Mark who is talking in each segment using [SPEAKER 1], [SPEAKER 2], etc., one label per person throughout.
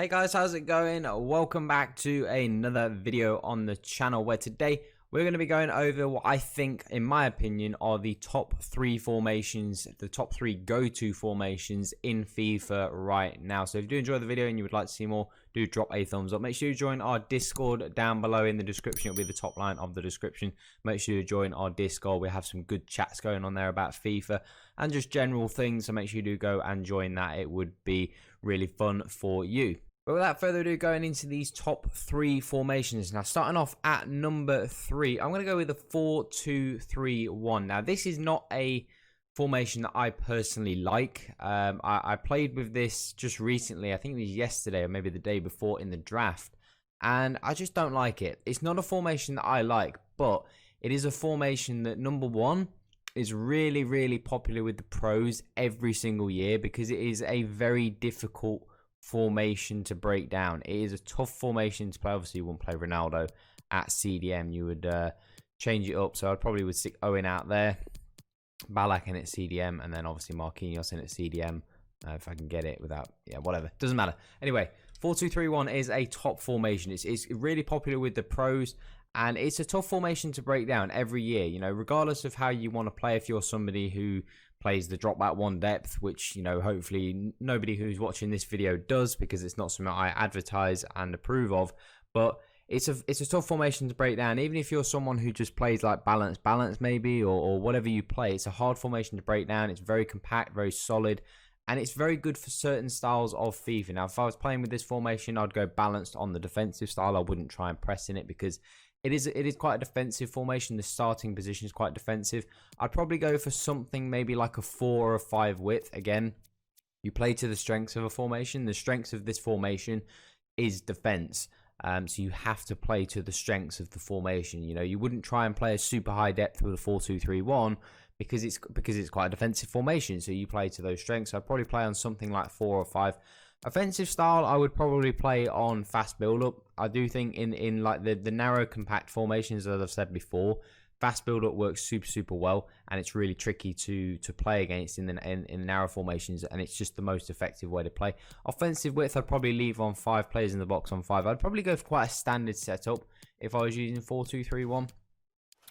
[SPEAKER 1] Hey guys, how's it going? Welcome back to another video on the channel where today we're going to be going over what I think, in my opinion, are the top 3 formations, the top 3 go-to formations in FIFA right now. So if you do enjoy the video and you would like to see more, do drop a thumbs up. Make sure you join our Discord down below in the description. It'll be the top line of the description. Make sure you join our Discord. We have some good chats going on there about FIFA and just general things. So make sure you do go and join that. It would be really fun for you. But without further ado, going into these top 3 formations. Now, starting off at number 3, I'm going to go with the 4-2-3-1. Now, this is not a formation that I personally like. I played with this just recently. I think it was yesterday or maybe the day before in the draft. And I just don't like it. It's not a formation that I like, but it is a formation that, number one, is really, really popular with the pros every single year because it is a very difficult formation to break down. It is a tough formation to play. Obviously, you wouldn't play Ronaldo at CDM. You would change it up. So I probably would stick Owen out there, Ballack in at CDM, and then obviously Marquinhos in at CDM. If I can get it without, yeah, whatever. Doesn't matter. Anyway, 4-2-3-1 is a top formation. It's really popular with the pros. And it's a tough formation to break down every year, you know, regardless of how you want to play. If you're somebody who plays the drop back one depth, which, you know, hopefully nobody who's watching this video does because it's not something I advertise and approve of. But it's a tough formation to break down. Even if you're someone who just plays like balance maybe, or whatever you play, it's a hard formation to break down. It's very compact, very solid. And it's very good for certain styles of FIFA. Now, if I was playing with this formation, I'd go balanced on the defensive style. I wouldn't try and press in it because it is quite a defensive formation. The starting position is quite defensive. I'd probably go for something maybe like a 4 or a 5 width. Again, you play to the strengths of a formation. The strengths of this formation is defense. So you have to play to the strengths of the formation. You know, you wouldn't try and play a super high depth with a 4-2-3-1 because it's quite a defensive formation. So you play to those strengths. So I'd probably play on something like 4 or 5. Offensive style, I would probably play on fast build-up. I do think in like the narrow compact formations, as I've said before, fast build-up works super well, and it's really tricky to play against in narrow formations, and it's just the most effective way to play. Offensive width, I'd probably leave on 5 players in the box on 5. I'd probably go for quite a standard setup if I was using 4-2-3-1.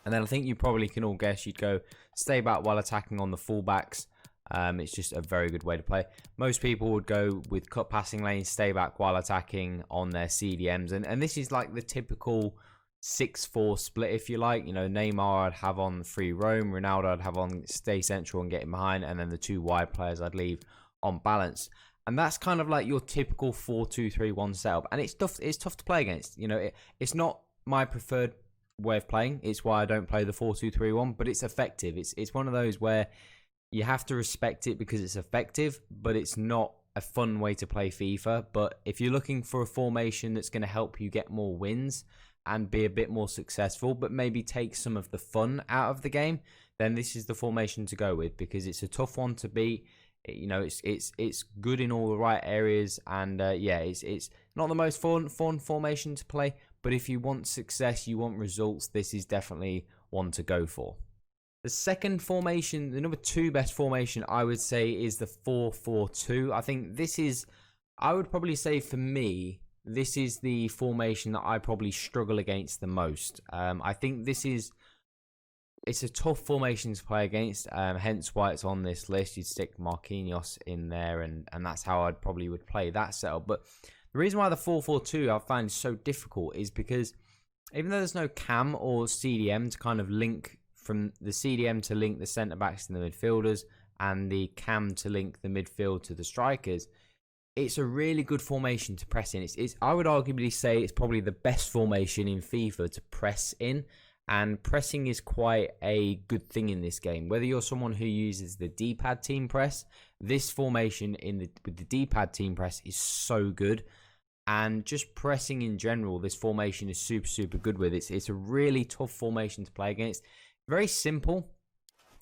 [SPEAKER 1] And then I think you probably can all guess you'd go stay back while attacking on the fullbacks. It's just a very good way to play. Most people would go with cut passing lanes, stay back while attacking on their CDMs. And this is like the typical 6-4 split, if you like. You know, Neymar I'd have on free roam, Ronaldo I'd have on stay central and get him behind, and then the 2 wide players I'd leave on balance. And that's kind of like your typical 4-2-3-1 setup. And it's tough to play against. You know, it's not my preferred way of playing. It's why I don't play the 4-2-3-1, but it's effective. It's one of those where you have to respect it because it's effective, but it's not a fun way to play FIFA. But if you're looking for a formation that's going to help you get more wins and be a bit more successful, but maybe take some of the fun out of the game, then this is the formation to go with because it's a tough one to beat. You know, it's good in all the right areas, and yeah, it's not the most fun formation to play. But if you want success, you want results, this is definitely one to go for. The second formation, the number 2 best formation, I would say is the 4-4-2. I think this is, I would probably say for me, this is the formation that I probably struggle against the most. I think it's a tough formation to play against, hence why it's on this list. You'd stick Marquinhos in there, and that's how I'd probably would play that setup. But the reason why the 4-4-2 I find so difficult is because even though there's no cam or CDM to kind of link from the CDM to link the centre-backs to the midfielders and the cam to link the midfield to the strikers, it's a really good formation to press in. I would arguably say it's probably the best formation in FIFA to press in, and pressing is quite a good thing in this game. Whether you're someone who uses the D-pad team press, this formation with the D-pad team press is so good. And just pressing in general, this formation is super good with. It's a really tough formation to play against. Very simple.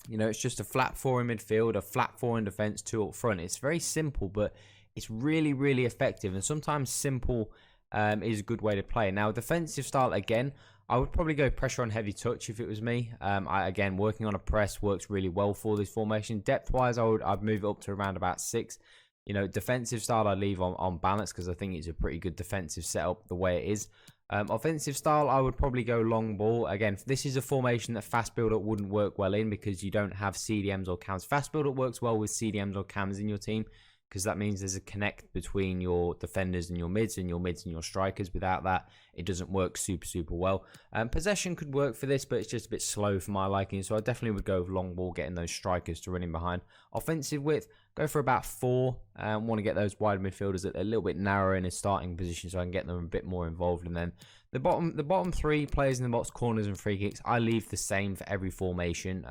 [SPEAKER 1] You know, it's just a flat 4 in midfield, a flat 4 in defense, 2 up front. It's very simple, but it's really effective. And sometimes simple is a good way to play. Now, defensive style, again, I would probably go pressure on heavy touch if it was me. Again, working on a press works really well for this formation. Depth-wise, I'd move it up to around about 6. You know, defensive style I leave on balance because I think it's a pretty good defensive setup the way it is. Offensive style, I would probably go long ball. Again, this is a formation that fast build-up wouldn't work well in because you don't have CDMs or cams. Fast build-up works well with CDMs or cams in your team because that means there's a connect between your defenders and your mids and your strikers. Without that, it doesn't work super well. Possession could work for this, but it's just a bit slow for my liking, so I definitely would go with long ball, getting those strikers to run in behind. Offensive width, go for about 4. Want to get those wide midfielders a little bit narrower in a starting position so I can get them a bit more involved. And then the bottom 3 players in the box, corners and free kicks, I leave the same for every formation.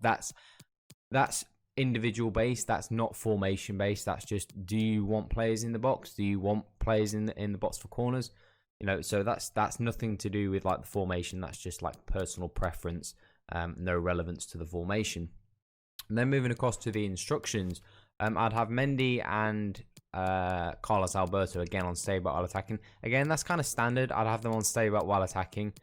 [SPEAKER 1] That's individual based. That's not formation based. That's just, do you want players in the box? Do you want players in the box for corners? You know, so that's nothing to do with like the formation. That's just like personal preference. No relevance to the formation. And then moving across to the instructions, I'd have Mendy and Carlos Alberto again on stay back while attacking. Again, that's kind of standard. I'd have them on stay back while attacking.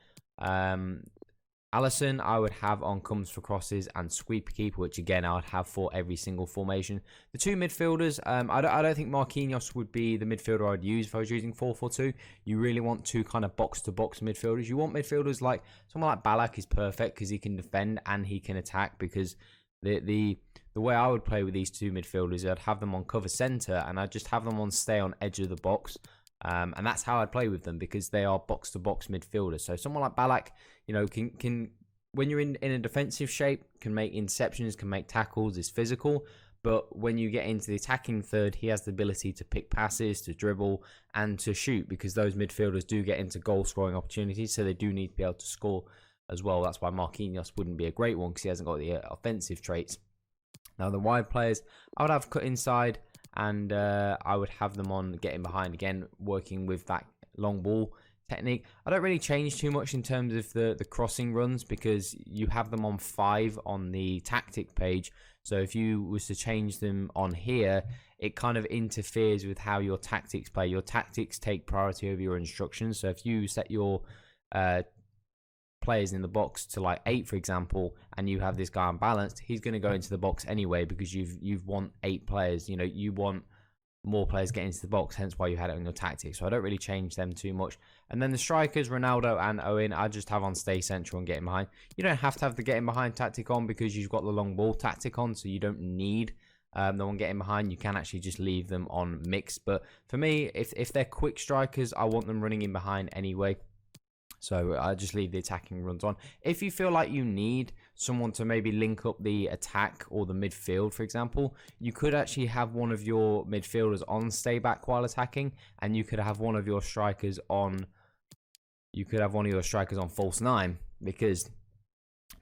[SPEAKER 1] Allison, I would have on comes for crosses and sweeper keeper, which again I would have for every single formation. The 2 midfielders, I don't think Marquinhos would be the midfielder I'd use if I was using 4-4-2. You really want 2 kind of box-to-box midfielders. You want midfielders like someone like Ballack is perfect because he can defend and he can attack. Because the way I would play with these 2 midfielders, I'd have them on cover centre and I'd just have them on stay on edge of the box. And that's how I'd play with them because they are box-to-box midfielders. So someone like Ballack, you know, can when you're in a defensive shape, can make interceptions, can make tackles, is physical. But when you get into the attacking third, he has the ability to pick passes, to dribble, and to shoot because those midfielders do get into goal-scoring opportunities, so they do need to be able to score as well. That's why Marquinhos wouldn't be a great one because he hasn't got the offensive traits. Now, the wide players, I would have cut inside, and I would have them on getting behind again, working with that long ball technique. I don't really change too much in terms of the crossing runs because you have them on 5 on the tactic page. So if you was to change them on here, it kind of interferes with how your tactics play. Your tactics take priority over your instructions. So if you set your players in the box to like 8, for example, and you have this guy unbalanced, he's going to go into the box anyway because you've want 8 players. You know, you want more players getting into the box, hence why you had it on your tactics. So I don't really change them too much. And then the strikers, Ronaldo and Owen, I just have on stay central and getting behind. You don't have to have the getting behind tactic on because you've got the long ball tactic on, so you don't need the one getting behind. You can actually just leave them on mixed. But for me, if they're quick strikers, I want them running in behind anyway. So I just leave the attacking runs on. If you feel like you need someone to maybe link up the attack or the midfield, for example, you could actually have one of your midfielders on stay back while attacking, and you could have one of your strikers on. You could have one of your strikers on false 9 because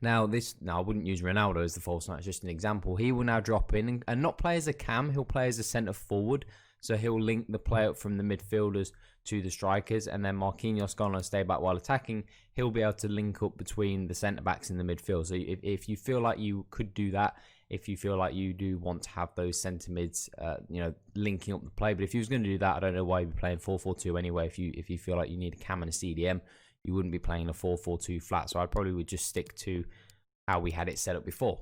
[SPEAKER 1] now I wouldn't use Ronaldo as the false 9. It's just an example. He will now drop in and not play as a cam. He'll play as a centre forward. So he'll link the play up from the midfielders to the strikers, and then Marquinhos gone on stay back while attacking, he'll be able to link up between the centre backs in the midfield. So if you feel like you could do that, if you feel like you do want to have those centre mids, linking up the play. But if you was going to do that, I don't know why you'd be playing 4-4-2 anyway. If you feel like you need a cam and a CDM, you wouldn't be playing a 4-4-2 flat. So I probably would just stick to how we had it set up before.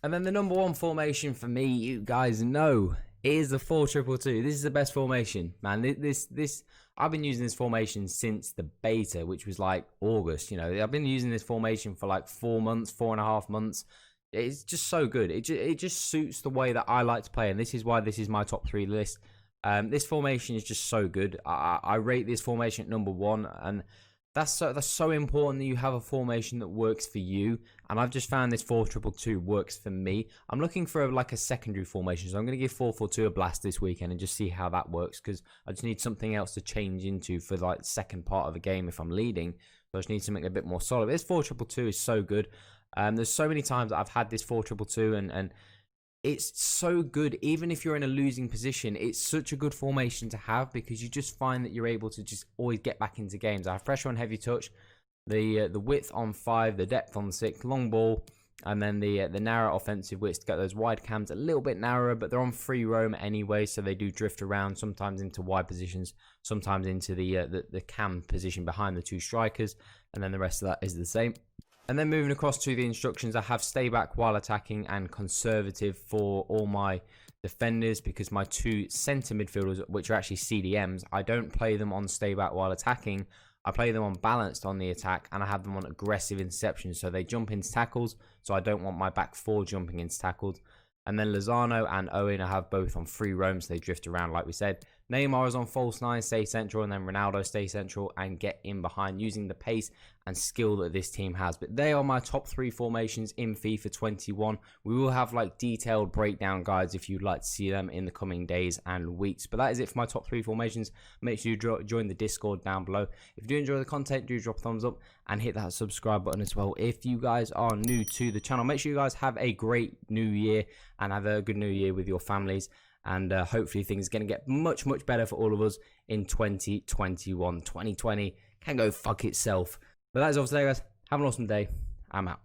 [SPEAKER 1] And then the number 1 formation for me, you guys know, is the 4-2-2. This is the best formation, man. This I've been using this formation since the beta, which was like August. You know, I've been using this formation for like 4.5 months. It's just so good. It just suits the way that I like to play, and this is why this is my top 3 list. This formation is just so good. I rate this formation at number 1, and that's so important that you have a formation that works for you. And I've just found this 4-2-2 works for me. I'm looking for like a secondary formation, so I'm going to give 4-4-2 a blast this weekend and just see how that works, because I just need something else to change into for like the second part of the game if I'm leading. So I just need something a bit more solid. This 4-2-2 is so good. There's so many times that I've had this 4-2-2 and it's so good. Even if you're in a losing position, it's such a good formation to have because you just find that you're able to just always get back into games. I have pressure on heavy touch, the width on 5, the depth on 6, long ball, and then the narrow offensive width to get those wide cams a little bit narrower, but they're on free roam anyway, so they do drift around, sometimes into wide positions, sometimes into the cam position behind the 2 strikers, and then the rest of that is the same. And then moving across to the instructions, I have stay back while attacking and conservative for all my defenders, because my 2 center midfielders, which are actually CDMs, I don't play them on stay back while attacking. I play them on balanced on the attack, and I have them on aggressive interception, so they jump into tackles, so I don't want my back 4 jumping into tackles. And then Lozano and Owen I have both on free roam, so they drift around like we said. Neymar is on false 9, stay central, and then Ronaldo stay central and get in behind using the pace and skill that this team has. But they are my top 3 formations in FIFA 21. We will have like detailed breakdown guides if you'd like to see them in the coming days and weeks. But that is it for my top 3 formations. Make sure you join the Discord down below. If you do enjoy the content, do drop a thumbs up and hit that subscribe button as well. If you guys are new to the channel, make sure you guys have a great new year and have a good new year with your families. And hopefully things are going to get much better for all of us in 2021. 2020 can go fuck itself. But that is all for today, guys. Have an awesome day. I'm out.